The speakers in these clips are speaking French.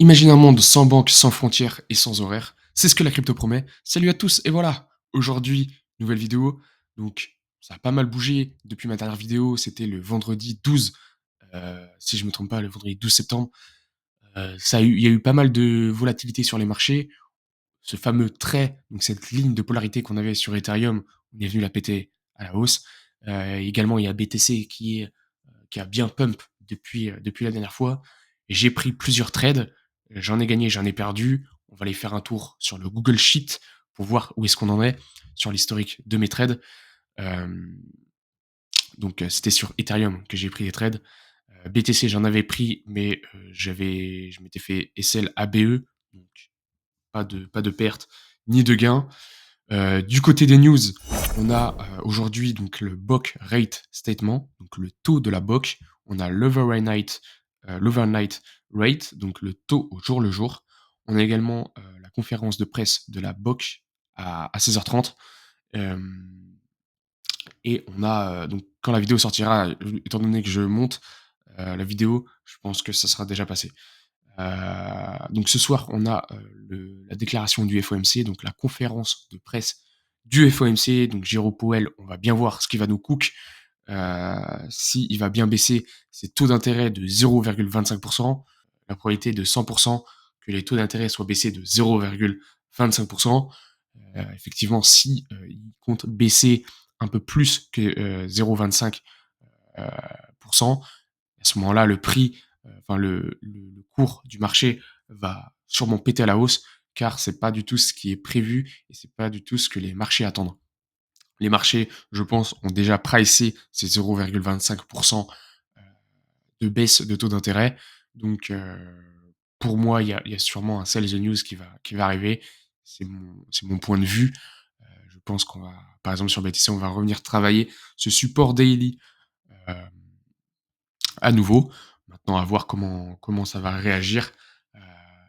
Imagine un monde sans banque, sans frontières et sans horaires. C'est ce que la crypto promet. Salut à tous et voilà, aujourd'hui, nouvelle vidéo. Donc, ça a pas mal bougé depuis ma dernière vidéo. C'était le vendredi 12, si je me trompe pas, le vendredi 12 septembre. Il y a eu pas mal de volatilité sur les marchés. Ce fameux trait, donc cette ligne de polarité qu'on avait sur Ethereum, on est venu la péter à la hausse. Également, il y a BTC qui a bien pump depuis la dernière fois. J'ai pris plusieurs trades, j'en ai gagné, j'en ai perdu. On va aller faire un tour sur le Google Sheet pour voir où est-ce qu'on en est sur l'historique de mes trades. Euh, C'était sur Ethereum que j'ai pris les trades. BTC, j'en avais pris, mais je m'étais fait SL ABE, donc pas de perte ni de gain. Du côté des news, on a aujourd'hui donc le BOC Rate Statement, donc le taux de la BOC. On a l'Overnight Rate, donc le taux au jour le jour. On a également la conférence de presse de la BOC à 16h30. Euh, et on a donc quand la vidéo sortira, étant donné que je monte la vidéo, je pense que ça sera déjà passé. Donc ce soir, on a la déclaration du FOMC, donc la conférence de presse du FOMC. Donc Jérôme Powell, on va bien voir ce qu'il va nous cook. S'il va bien baisser ses taux d'intérêt de 0,25%, la probabilité de 100% que les taux d'intérêt soient baissés de 0,25%. Effectivement, si il compte baisser un peu plus que 0,25%, à ce moment-là, le prix, le cours du marché va sûrement péter à la hausse, car c'est pas du tout ce qui est prévu et c'est pas du tout ce que les marchés attendent. Les marchés, je pense, ont déjà pricé ces 0,25% de baisse de taux d'intérêt. Donc, pour moi, il y a sûrement un sell the news qui va arriver. C'est mon point de vue. Je pense qu'on va, par exemple, sur BTC, on va revenir travailler ce support daily euh, à nouveau. Maintenant, à voir comment ça va réagir euh,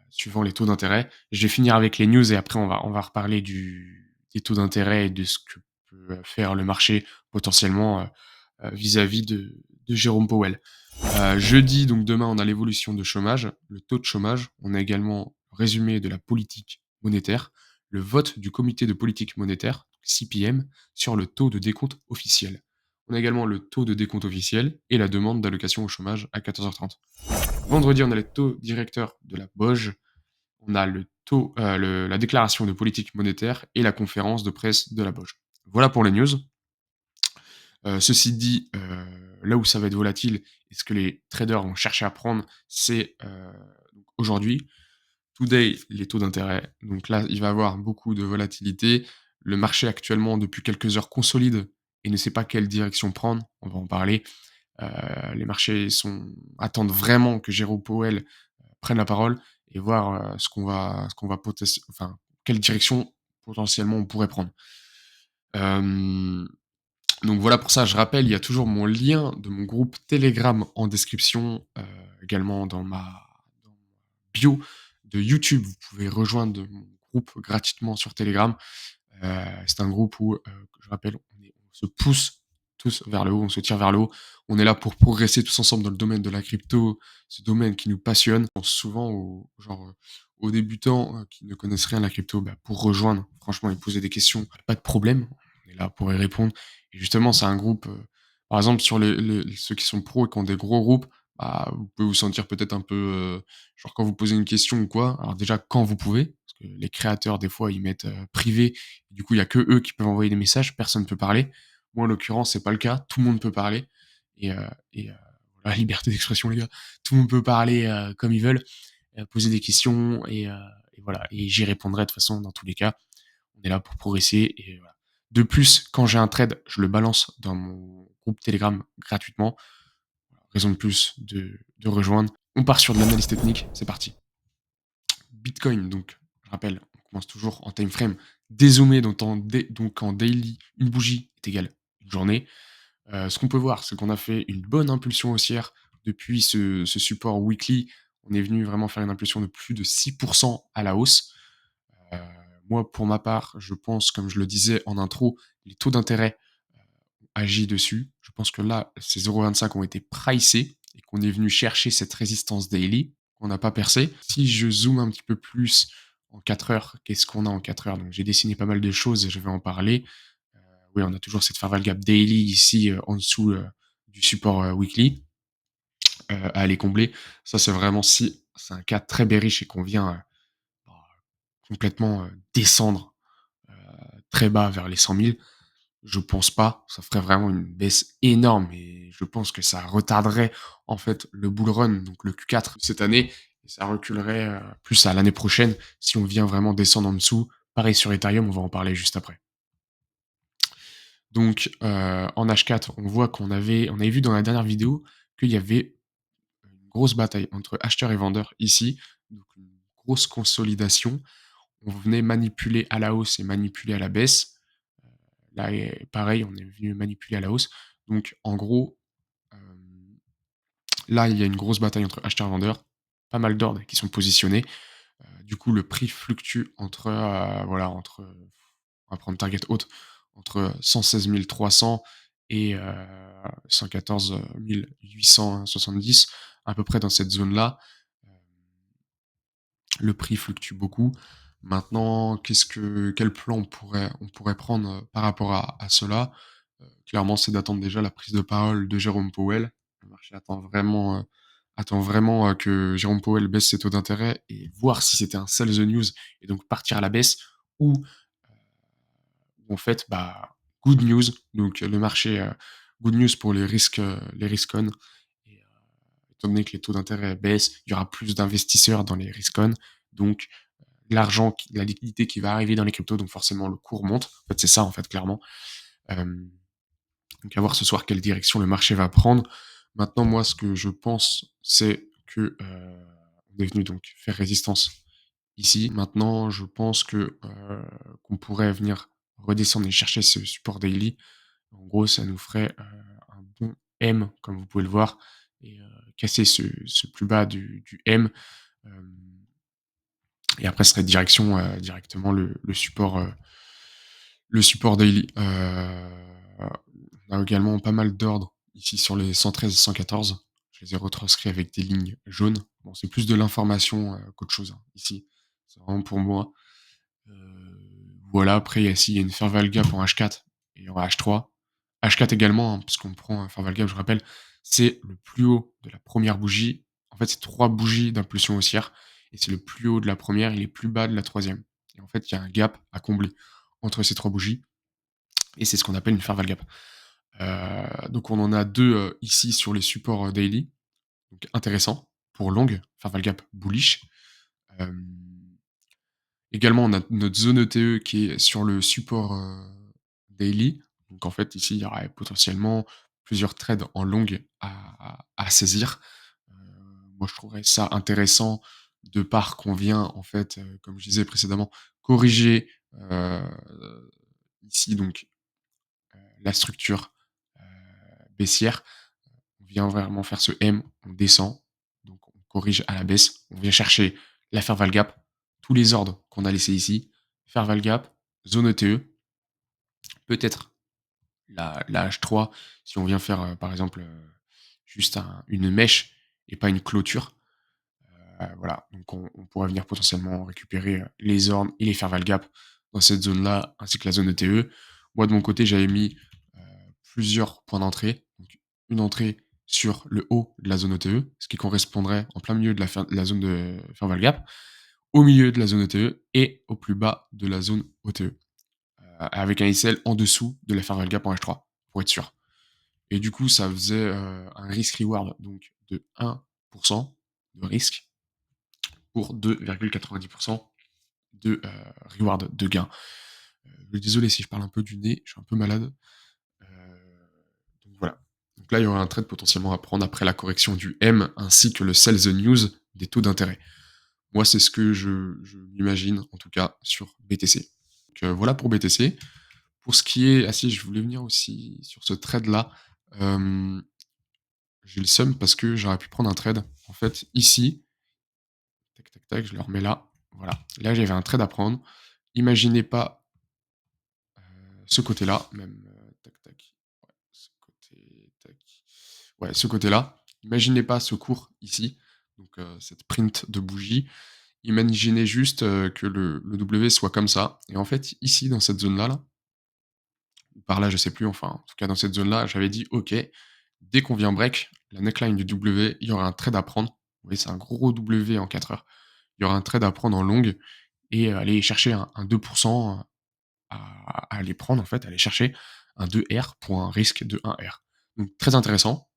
suivant les taux d'intérêt. Je vais finir avec les news et après, on va reparler des taux d'intérêt et de ce que peut faire le marché potentiellement vis-à-vis de Jérôme Powell. Jeudi, donc demain, on a l'évolution de chômage, le taux de chômage. On a également résumé de la politique monétaire, le vote du comité de politique monétaire, CPM, sur le taux de décompte officiel. On a également le taux de décompte officiel et la demande d'allocation au chômage à 14h30. Vendredi, on a les taux directeurs de la BOJ, on a la déclaration de politique monétaire et la conférence de presse de la BOJ. Voilà pour les news. Ceci dit, là où ça va être volatile et ce que les traders vont chercher à prendre, c'est aujourd'hui, today, les taux d'intérêt. Donc là, il va y avoir beaucoup de volatilité. Le marché actuellement, depuis quelques heures, consolide et ne sait pas quelle direction prendre. On va en parler. Les marchés attendent vraiment que Jérôme Powell prenne la parole et voir enfin, quelle direction potentiellement on pourrait prendre. Euh, donc voilà pour ça, je rappelle, il y a toujours mon lien de mon groupe Telegram en description, également dans ma bio de YouTube. Vous pouvez rejoindre mon groupe gratuitement sur Telegram. C'est un groupe où, je rappelle, on se pousse tous vers le haut, on se tire vers le haut. On est là pour progresser tous ensemble dans le domaine de la crypto, ce domaine qui nous passionne. On pense souvent aux débutants qui ne connaissent rien à la crypto, bah, pour rejoindre, franchement, et poser des questions, pas de problème. On est là pour y répondre. Et justement, c'est un groupe, par exemple, sur ceux qui sont pros et qui ont des gros groupes, bah, vous pouvez vous sentir peut-être un peu, genre quand vous posez une question ou quoi. Alors déjà, quand vous pouvez, parce que les créateurs, des fois, ils mettent privé. Du coup, il y a que eux qui peuvent envoyer des messages, personne ne peut parler. Moi, en l'occurrence, c'est pas le cas. Tout le monde peut parler. Et voilà, liberté d'expression, les gars. Tout le monde peut parler comme ils veulent, poser des questions et voilà. Et j'y répondrai de toute façon dans tous les cas. On est là pour progresser et voilà. De plus, quand j'ai un trade, je le balance dans mon groupe Telegram gratuitement. Raison de plus de rejoindre. On part sur de l'analyse technique. C'est parti. Bitcoin, donc, je rappelle, on commence toujours en time frame dézoomé, donc en daily, une bougie est égale une journée. Ce qu'on peut voir, c'est qu'on a fait une bonne impulsion haussière depuis ce support weekly. On est venu vraiment faire une impulsion de plus de 6% à la hausse. Euh, Moi, pour ma part, je pense, comme je le disais en intro, les taux d'intérêt agissent dessus. Je pense que là, ces 0,25 ont été pricés et qu'on est venu chercher cette résistance daily. qu'on n'a pas percé. Si je zoome un petit peu plus en 4 heures, qu'est-ce qu'on a en 4 heures? Donc j'ai dessiné pas mal de choses et je vais en parler. Oui, on a toujours cette fair value gap daily ici, en dessous, du support, weekly, à aller combler. Ça, c'est vraiment si c'est un cas très bearish et qu'on vient, bah, complètement, descendre, heu, très bas vers les 100 000. Je pense pas, ça ferait vraiment une baisse énorme et je pense que ça retarderait en fait le bull run, donc le Q4 cette année et ça reculerait, plus à l'année prochaine si on vient vraiment descendre en dessous. Pareil sur Ethereum, on va en parler juste après. Donc, en H4, on voit on avait vu dans la dernière vidéo qu'il y avait une grosse bataille entre acheteurs et vendeurs ici, donc une grosse consolidation. On venait manipuler à la hausse et manipuler à la baisse. Là et pareil, on est venu manipuler à la hausse. Donc en gros, hem, là, il y a une grosse bataille entre acheteurs et vendeurs, pas mal d'ordres qui sont positionnés. Du coup, le prix fluctue entre, voilà, entre, on va prendre target haute, entre 116 300 et 114 870, à peu près dans cette zone-là. Hem, le prix fluctue beaucoup. Maintenant, quel plan on pourrait prendre, par rapport à cela? Clairement, c'est d'attendre déjà la prise de parole de Jérôme Powell. Le marché attend vraiment, que Jérôme Powell baisse ses taux d'intérêt et voir si c'était un sell the news et donc partir à la baisse ou, en fait, bah, good news, donc le marché, good news pour les risk on et étant donné que les taux d'intérêt baissent, il y aura plus d'investisseurs dans les risk on, donc la liquidité qui va arriver dans les cryptos, donc forcément le cours monte. En fait, c'est ça, en fait, clairement. Hem, donc à voir ce soir quelle direction le marché va prendre. Maintenant, moi, ce que je pense, c'est que, on est venu donc faire résistance ici. Maintenant, je pense qu'on pourrait venir redescendre et chercher ce support daily. En gros, ça nous ferait, un bon M, comme vous pouvez le voir et casser ce plus bas du M, hem et après ce serait directement le support daily. On a également pas mal d'ordres ici sur les 113 et 114. Je les ai retranscrits avec des lignes jaunes. Bon, c'est plus de l'information, qu'autre chose, hein, ici. C'est vraiment pour moi. Voilà, après, il y a une fair value gap en H4 et en H3. H4 également, hein, parce qu'on prend un fair value gap, je rappelle, c'est le plus haut de la première bougie. En fait, c'est 3 bougies d'impulsion haussière et c'est le plus haut de la première et le plus bas de la troisième. Et en fait, il y a un gap à combler entre ces 3 bougies et c'est ce qu'on appelle une fair value gap. Donc on en a 2 ici sur les supports, daily, donc intéressant pour longue, fair value gap bullish. Hem Également, on a notre zone ETE qui est sur le support, daily. Donc en fait, ici, il y aurait potentiellement plusieurs trades en longue à saisir. Heu, moi, je trouverais ça intéressant de part qu'on vient, en fait, comme je disais précédemment, corriger, ici donc, la structure, heu, baissière. On vient vraiment faire ce M, on descend, donc on corrige à la baisse, on vient chercher la fair val gap, tous les ordres qu'on a laissés ici, fair val gap, zone ETE, peut-être la H3 si on vient faire, par exemple, juste une mèche et pas une clôture. Voilà, donc on pourrait venir potentiellement récupérer, les ordres et les fair val gap dans cette zone-là, ainsi que la zone ETE. Moi, de mon côté, j'avais mis, heu, plusieurs points d'entrée. Donc une entrée sur le haut de la zone ETE, ce qui correspondrait en plein milieu de la zone de fair val gap, au milieu de la zone ETE et au plus bas de la zone OTE, avec un ICL en dessous de la fair val gap en H3, pour être sûr. Et du coup, ça faisait, un risk reward donc de 1 de risque pour 2,90 de, reward, de gain. Désolé si je parle un peu du nez, je suis un peu malade. Heu, donc voilà. Donc là, il y aurait un trade potentiellement à prendre après la correction du M, ainsi que le sell the news des taux d'intérêt. Moi, c'est ce que je m'imagine, en tout cas, sur BTC. Donc, voilà pour BTC. Pour ce qui est si, je voulais venir aussi sur ce trade-là. Hem, j'ai le seum parce que j'aurais pu prendre un trade. En fait, ici, tac, tac, tac, je le remets là. Voilà. Là, j'avais un trade à prendre. Imaginez pas, ce côté-là, même, tac, tac, ouais, ce côté, tac, ouais, ce côté-là. Imaginez pas ce cours ici. donc cette print de bougie. Imaginez juste, que le W soit comme ça et en fait, ici, dans cette zone-là, là, ou par là, je sais plus, enfin, en tout cas dans cette zone-là, j'avais dit: «OK, dès qu'on vient break la neckline du W, il y aura un trade à prendre». Vous voyez, c'est un gros W en 4 heures. Il y aura un trade à prendre en longue et aller chercher un 2 à aller prendre, en fait, aller chercher un 2R pour un risque de 1R. Donc très intéressant,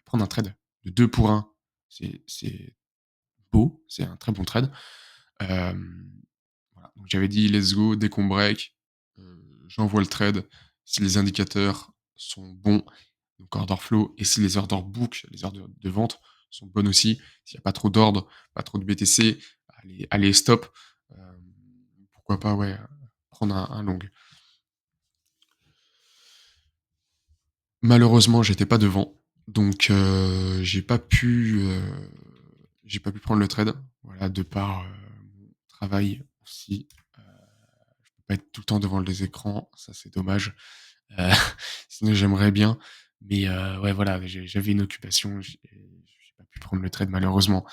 prendre un trade de 2 pour 1, c'est beau, c'est un très bon trade. Hem, voilà, donc j'avais dit: «Let's go, dès qu'on break, j'envoie le trade. Si les indicateurs sont bons, donc order flow et si les order book, les ordres de vente sont bonnes aussi, s'il y a pas trop d'ordres, pas trop de BTC, allez stop». Pourquoi pas, ouais, prendre un long. Malheureusement, j'étais pas devant, donc j'ai pas pu prendre le trade. Voilà, de par, mon travail aussi, je peux pas être tout le temps devant les écrans, ça c'est dommage. Heu, sinon j'aimerais bien, mais ouais, voilà, j'avais une occupation, j'ai pas pu prendre le trade malheureusement.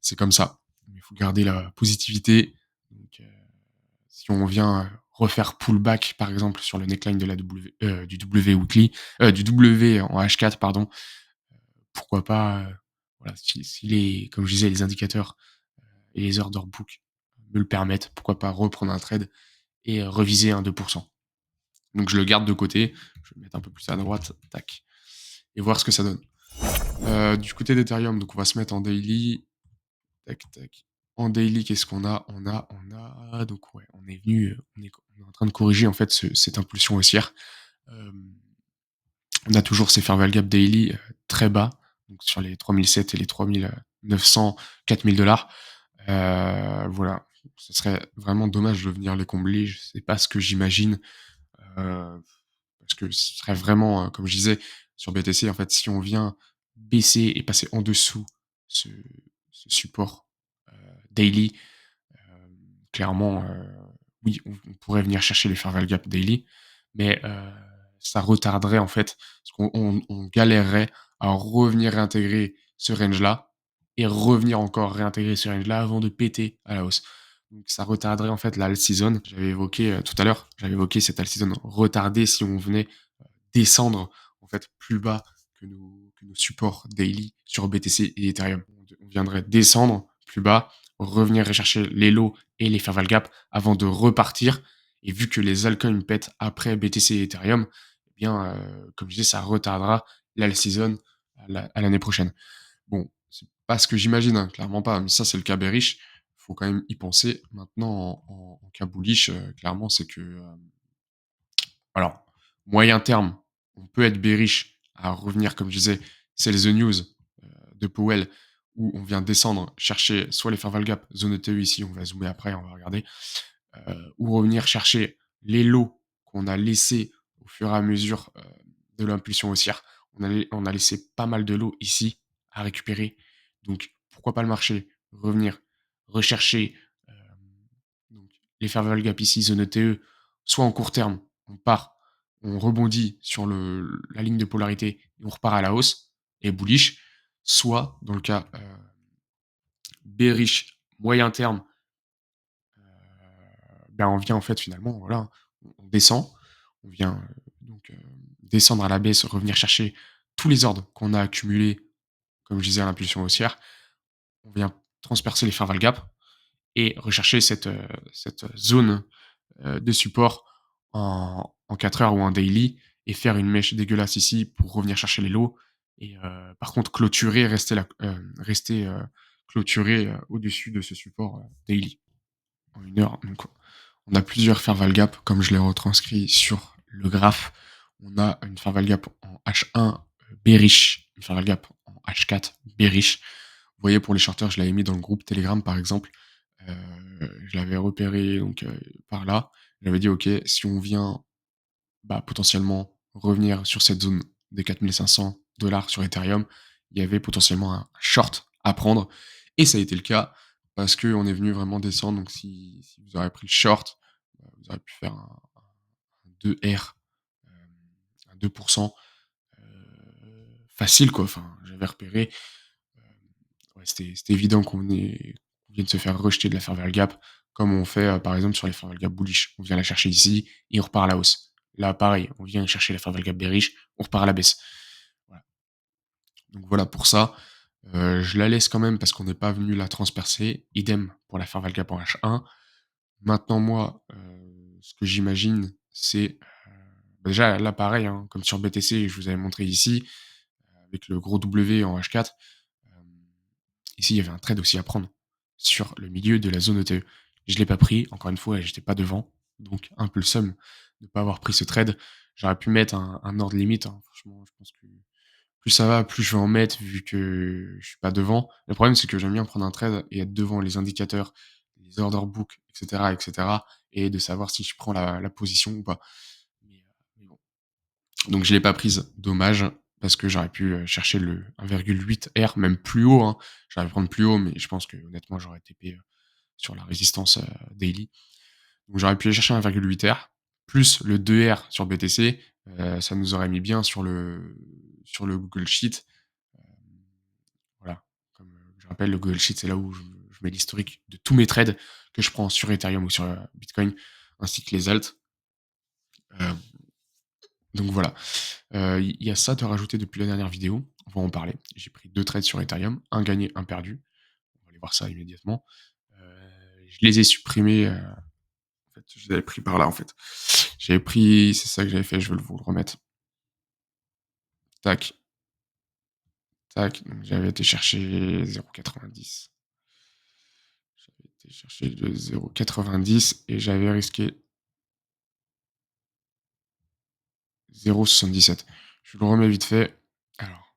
C'est comme ça, mais il faut garder la positivité, donc si on vient, refaire pullback, par exemple, sur le neckline de la W du W weekly, du W en H4 pardon, pourquoi pas, voilà, si les comme je disais, les indicateurs et les order book me le permettent, pourquoi pas reprendre un trade et reviser un 2. Donc je le garde de côté, je vais le mettre un peu plus à droite, tac, et voir ce que ça donne. Du côté d'Ethereum, donc on va se mettre en daily, tac, tac. En daily, qu'est-ce qu'on a? On a donc ouais, on est en train de corriger en fait cette impulsion haussière. Hem, on a toujours ces fair value gap daily, très bas, donc sur les 3 700 et les 3 900-4 000 voilà, ce serait vraiment dommage de venir les combler. Je sais pas ce que j'imagine, parce que ce serait vraiment, comme je disais, sur BTC, en fait, si on vient baisser et passer en dessous ce ce support, daily, clairement, oui, on pourrait venir chercher les fair value gap daily, mais ça retarderait en fait, parce qu'on galérerait à revenir réintégrer ce range-là et revenir encore réintégrer ce range-là avant de péter à la hausse. Donc ça retarderait en fait la alt season. J'avais évoqué, tout à l'heure, j'avais évoqué cette alt season retardée si on venait, descendre en fait plus bas que nos supports daily sur BTC et Ethereum. On viendrait descendre plus bas, revenir rechercher les lows et les fair value gap avant de repartir. Et vu que les altcoins pètent après BTC et Ethereum, eh bien, comme je disais, ça retardera l'alt season à l'année prochaine. Bon, c'est pas ce que j'imagine, hein, clairement pas, mais ça, c'est le cas bearish. Faut quand même y penser. Maintenant, en cas bullish, clairement, c'est que, alors, moyen terme, on peut être bearish à revenir, comme je disais, c'est the news de Powell, où on vient descendre, chercher soit les fair value gap, zone ETE ici, on va zoomer après, on va regarder, ou revenir chercher les lots qu'on a laissés au fur et à mesure de l'impulsion haussière. On a laissé pas mal de lots ici à récupérer. Donc, pourquoi pas le marché revenir rechercher donc, les fair value gap ici, zone ETE, soit en court terme, on part, on rebondit sur la ligne de polarité et on repart à la hausse et bullish, soit dans le cas bearish moyen terme, ben, on vient en fait finalement, voilà, on descend, on vient donc descendre à la baisse, revenir chercher tous les ordres qu'on a accumulés, comme je disais, à l'impulsion haussière. On vient transpercer les fair value gap et rechercher cette zone de support en 4 heures ou en daily et faire une mèche dégueulasse ici pour revenir chercher les lots et par contre clôturer, rester clôturé au-dessus de ce support daily en 1 heure. Donc on a plusieurs fair value gap comme je l'ai retranscrit sur le graphe. On a une fair value gap en H1 bearish, une fair value gap en H4 bearish. Vous voyez, pour les shorters, je l'avais mis dans le groupe Telegram par exemple. Je l'avais repéré donc par là. J'avais dit: «OK, si on vient, bah, potentiellement revenir sur cette zone des 4 500 sur Ethereum, il y avait potentiellement un short à prendre» et ça a été le cas parce qu'on est venu vraiment descendre. Donc si vous aurez pris le short, vous aurez pu faire un 2R, un 2 facile quoi. Enfin, j'avais repéré, ouais, c'était évident qu'on vient de se faire rejeter de la fair value gap, comme on fait, par exemple sur les fair value gap bullish. On vient la chercher ici et on repart à la hausse. Là, pareil, on vient chercher la fair value gap bearish, on repart à la baisse. Voilà. Donc voilà pour ça, je la laisse quand même parce qu'on n'est pas venu la transpercer. Idem pour la fair value gap en H1. Maintenant moi, ce que j'imagine, c'est, déjà là pareil, hein, comme sur BTC, je vous avais montré ici, avec le gros W en H4, hem, ici il y avait un trade aussi à prendre, sur le milieu de la zone ETE. Je l'ai pas pris, encore une fois, j'étais pas devant, donc un peu le seum de pas avoir pris ce trade. J'aurais pu mettre un ordre limite, hein, franchement, je pense que plus ça va, plus je vais en mettre vu que je suis pas devant. Le problème, c'est que j'aime bien prendre un trade et être devant les indicateurs, les order book, et cetera et de savoir si je prends la position ou pas. Mais bon. Donc je l'ai pas prise, dommage, parce que j'aurais pu, chercher le 1,8 R, même plus haut, hein. J'aurais pu prendre plus haut, mais je pense que honnêtement, j'aurais TP, sur la résistance, daily. Donc j'aurais pu aller chercher 1,8 R, plus le 2 R sur BTC, ça nous aurait mis bien sur le Google Sheet. Voilà, comme, je rappelle, le Google Sheet, c'est là où je mets l'historique de tous mes trades que je prends sur Ethereum ou sur, Bitcoin, ainsi que les alts. Hem, donc voilà. Il y a ça de rajouter depuis la dernière vidéo, on va en parler. J'ai pris 2 trades sur Ethereum, un gagné, un perdu. On va aller voir ça immédiatement. Je les ai supprimés, en fait, je les avais pris par là, en fait. J'avais pris c'est ça que j'avais fait, je vais vous le remettre. Tac, tac, donc j'avais été chercher 0,90. J'avais été chercher le 0,90 et j'avais risqué 0,77. Je le remets vite fait. Alors,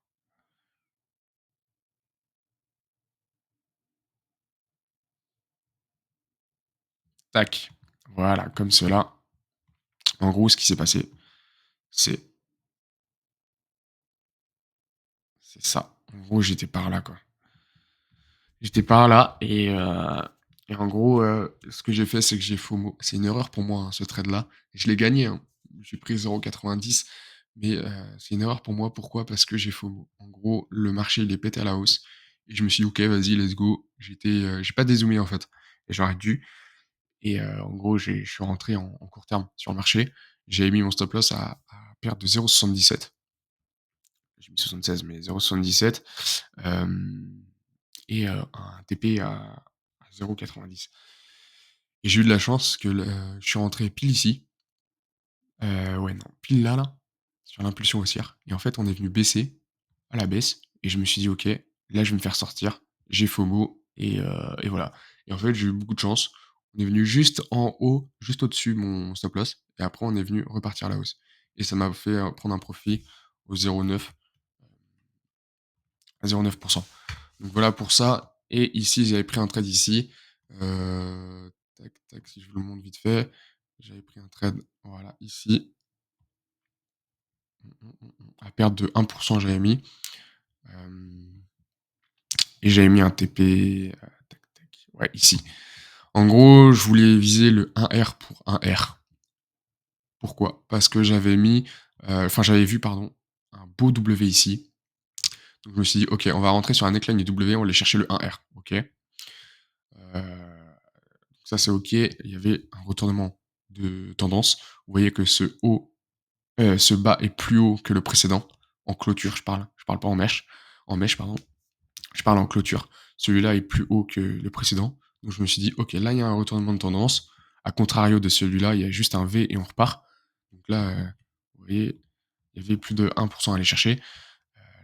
tac, voilà, comme cela. En gros, ce qui s'est passé, c'est c'est ça. En gros, j'étais par là, quoi. J'étais par là et en gros, ce que j'ai fait, c'est que j'ai FOMO. C'est une erreur pour moi, hein, ce trade-là. Je l'ai gagné, hein. J'ai pris 0,90 mais c'est une erreur pour moi. Pourquoi? Parce que j'ai FOMO. En gros, le marché, il est pété à la hausse et je me suis dit: «OK, vas-y, let's go». J'ai pas dézoomé, en fait et j'aurais dû et en gros, je suis rentré en court terme sur le marché. J'avais mis mon stop loss à perte de 0,77. J'ai mis 76 mais 0,77, hem et un TP à 0,90 et j'ai eu de la chance que je suis rentré pile ici, ouais, non, pile là, là, sur l'impulsion haussière et en fait, on est venu baisser, à la baisse et je me suis dit: «OK, là, je vais me faire sortir». J'ai FOMO et voilà et en fait, j'ai eu beaucoup de chance. On est venu juste en haut, juste au-dessus de mon stop loss et après on est venu repartir à la hausse et ça m'a fait, prendre un profit au 0,9 à 0,9. Donc voilà pour ça et ici, j'avais pris un trade ici, tac, tac, si je vous le montre vite fait, j'avais pris un trade, voilà, ici, à perte de 1 j'avais mis, hem et j'avais mis un TP, tac, tac, ouais, ici. En gros, je voulais viser le 1 R pour 1 R. Pourquoi? Parce que j'avais mis, enfin, j'avais vu, pardon, un beau W ici. Donc je me suis dit: «OK, on va rentrer sur un neckline du W, on va aller chercher le 1 R». OK. Ça, c'est OK. Il y avait un retournement de tendance. Vous voyez que ce bas est plus haut que le précédent. En clôture, je parle. Je parle pas en mèche, pardon. Je parle en clôture. Celui-là est plus haut que le précédent. Donc je me suis dit: «OK, là, il y a un retournement de tendance. À contrario de celui-là, il y a juste un V et on repart». Donc là, vous voyez, il y avait plus de 1 à aller chercher.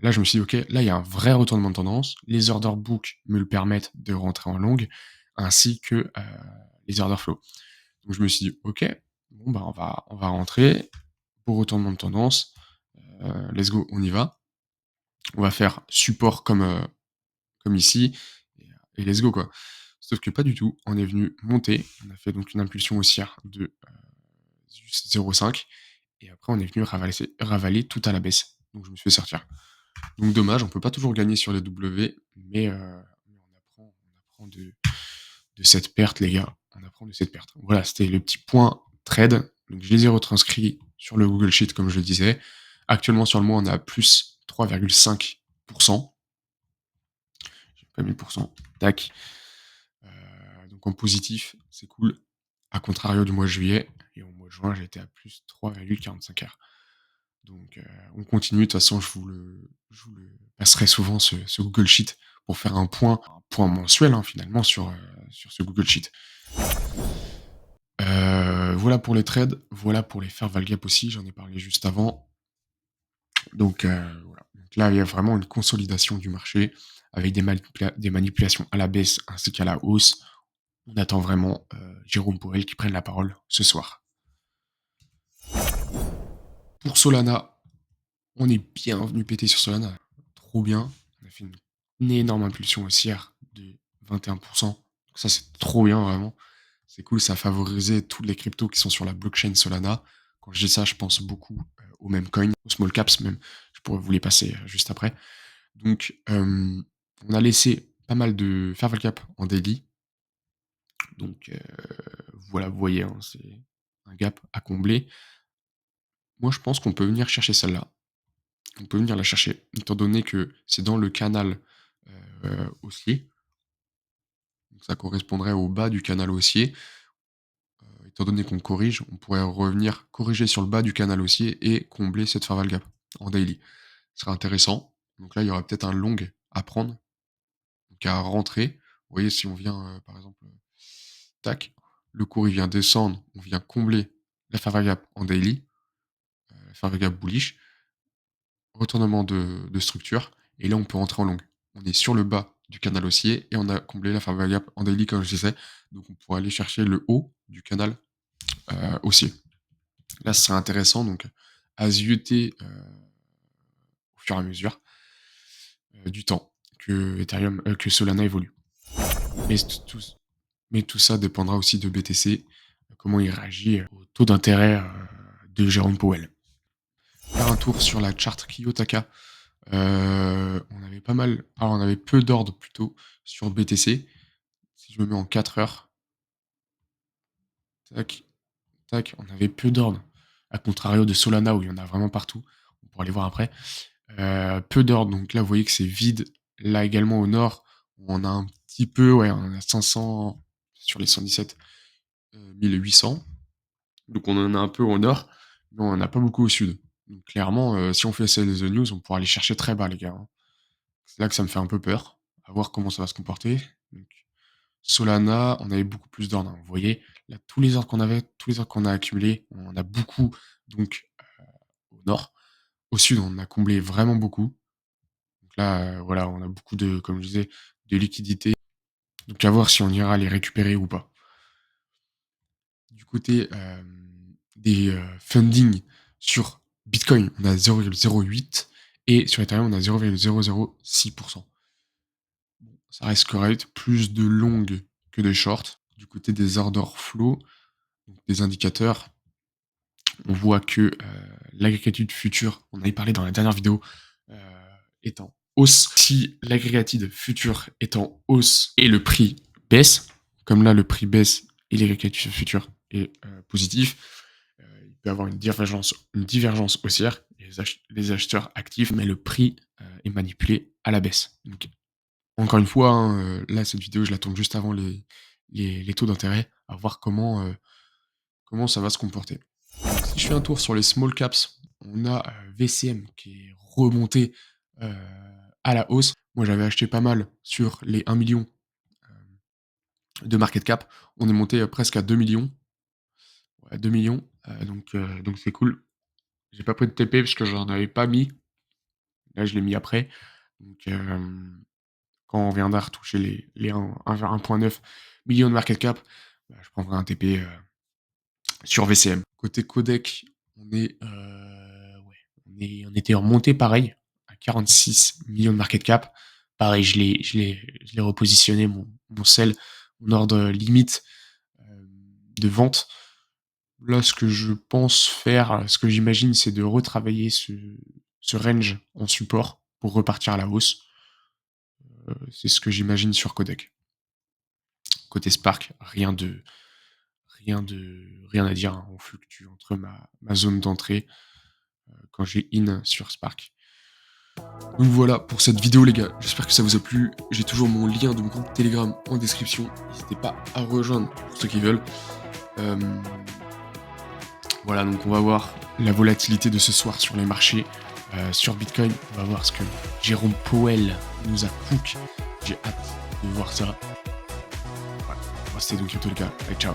Là, je me suis dit: «OK, là, il y a un vrai retournement de tendance. Les order book me le permettent de rentrer en longue, ainsi que, les order flow». Donc je me suis dit: «OK, bon, bah, on va rentrer. Beau retournement de tendance, let's go, on y va. On va faire support comme ici et let's go, quoi». Sauf que pas du tout, on est venu monter, on a fait donc une impulsion haussière de, juste 0,5 et après on est venu ravaler tout à la baisse. Donc je me suis fait sortir. Donc dommage, on peut pas toujours gagner sur les W, mais on apprend de cette perte, les gars. On apprend de cette perte. Voilà, c'était le petit point trade. Donc je les ai retranscrits sur le Google Sheet, comme je le disais. Actuellement, sur le mois, on est à plus 3,5%. à 1000 tac. Donc en positif, c'est cool. À contrario du mois de juillet et au mois de juin, j'étais à plus 3,45 R. Donc on continue. De toute façon, je vous le passerai souvent ce Google Sheet pour faire un point mensuel, hein, finalement sur ce Google Sheet. Voilà pour les trades, voilà pour les fair value gap aussi, j'en ai parlé juste avant. Donc voilà. Donc là, il y a vraiment une consolidation du marché avec des manipulations à la baisse ainsi qu'à la hausse. On attend vraiment, Jérôme Powell qui prenne la parole ce soir. Pour Solana, on est bien venu péter sur Solana, trop bien. On a fait une énorme impulsion haussière de 21. Donc ça, c'est trop bien vraiment. C'est cool, ça a favorisé toutes les cryptos qui sont sur la blockchain Solana. Quand je dis ça, je pense beaucoup, aux mêmes coins, aux small caps même. Je pourrais vous les passer, juste après. Donc, on a laissé pas mal de fair value gap en daily. Donc, voilà, vous voyez, hein, c'est un gap à combler. Moi, je pense qu'on peut venir chercher celle-là. On peut venir la chercher, étant donné que c'est dans le canal, haussier. Donc ça correspondrait au bas du canal haussier. Étant donné qu'on corrige, on pourrait revenir corriger sur le bas du canal haussier et combler cette fair value gap en daily. Ce serait intéressant. Donc là, il y aurait peut-être un long à prendre, donc à rentrer. Vous voyez, si on vient, par exemple, tac, le cours il vient descendre, on vient combler la fair value gap en daily, fair value gap bullish, retournement de structure, et là on peut rentrer en long. On est sur le bas du canal haussier et on a comblé la fair value gap en daily comme je disais, donc on pourrait aller chercher le haut du canal, haussier. Là, ce serait intéressant, donc à zioter, au fur et à mesure, du temps que Solana évolue. Mais tout mais tout ça dépendra aussi de BTC, comment il réagit, au taux d'intérêt, de Jérôme Powell. Faire un tour sur la chart Kiyotaka, on avait peu d'ordres plutôt sur BTC. Si je me mets en 4 heures, tac, tac, on avait peu d'ordres. À contrario de Solana où il y en a vraiment partout, on pourra les voir après. Peu d'ordres, donc là, vous voyez que c'est vide. Là également au nord, on a un petit peu, ouais, on a 500 sur les 117 800. Donc on en a un peu au nord, mais on en a pas beaucoup au sud. Donc clairement, si on fait sell the news, on pourra aller chercher très bas, les gars, hein. C'est là que ça me fait un peu peur, à voir comment ça va se comporter. Donc Solana, on avait beaucoup plus d'ordres, hein. Vous voyez, là, tous les ordres qu'on avait, tous les ordres qu'on a accumulés, on en a beaucoup, donc au nord. Au sud, on en a comblé vraiment beaucoup. Donc là, voilà, on a beaucoup de, comme je disais, de liquidités. Donc à voir si on ira les récupérer ou pas. Du côté, des, funding sur Bitcoin, on a 0,08 et sur Ethereum, on a 0,006. Ça reste correct, plus de longues que de shorts. Du côté des order flow, donc des indicateurs, on voit que, l'agrégatide future, on avait parlé dans la dernière vidéo, heu, est en hausse. Si l'agrégatide future est en hausse et le prix baisse, comme là le prix baisse et l'agrégatide future est, positif, il peut y avoir une divergence haussière et les acheteurs actifs, mais le prix, est manipulé à la baisse. Donc encore une fois, hein, là cette vidéo je la tourne juste avant les taux d'intérêt, à voir comment ça va se comporter. Si je fais un tour sur les small caps, on a, VCM qui est remonté, heu, à la hausse. Moi, j'avais acheté pas mal sur les 1 000 000 de market cap. On est monté, presque à 2 millions. Ouais, 2 000 000, donc c'est cool. J'ai pas pris de TP parce que j'en avais pas mis. Là, je l'ai mis après. Donc, quand on viendra retoucher les 1,9 millions de market cap, bah, je prendrai un TP, sur VCM. Côté codec, ouais, on était remonté pareil, à 46 millions de market cap. Pareil, je l'ai repositionné mon sell, mon ordre limite, de vente. Là, ce que je pense faire, ce que j'imagine, c'est de retravailler ce range en support pour repartir à la hausse. C'est ce que j'imagine sur codec. Côté Spark, rien à dire, hein. On fluctue entre ma zone d'entrée, quand j'ai in sur Spark. Donc voilà pour cette vidéo les gars, j'espère que ça vous a plu. J'ai toujours mon lien de mon groupe Telegram en description, n'hésitez pas à rejoindre pour ceux qui veulent. Voilà, donc on va voir la volatilité de ce soir sur les marchés. Sur Bitcoin, on va voir ce que Jérôme Powell nous a cook. J'ai hâte de voir ça. Voilà, c'était donc bientôt les gars. Allez, ciao.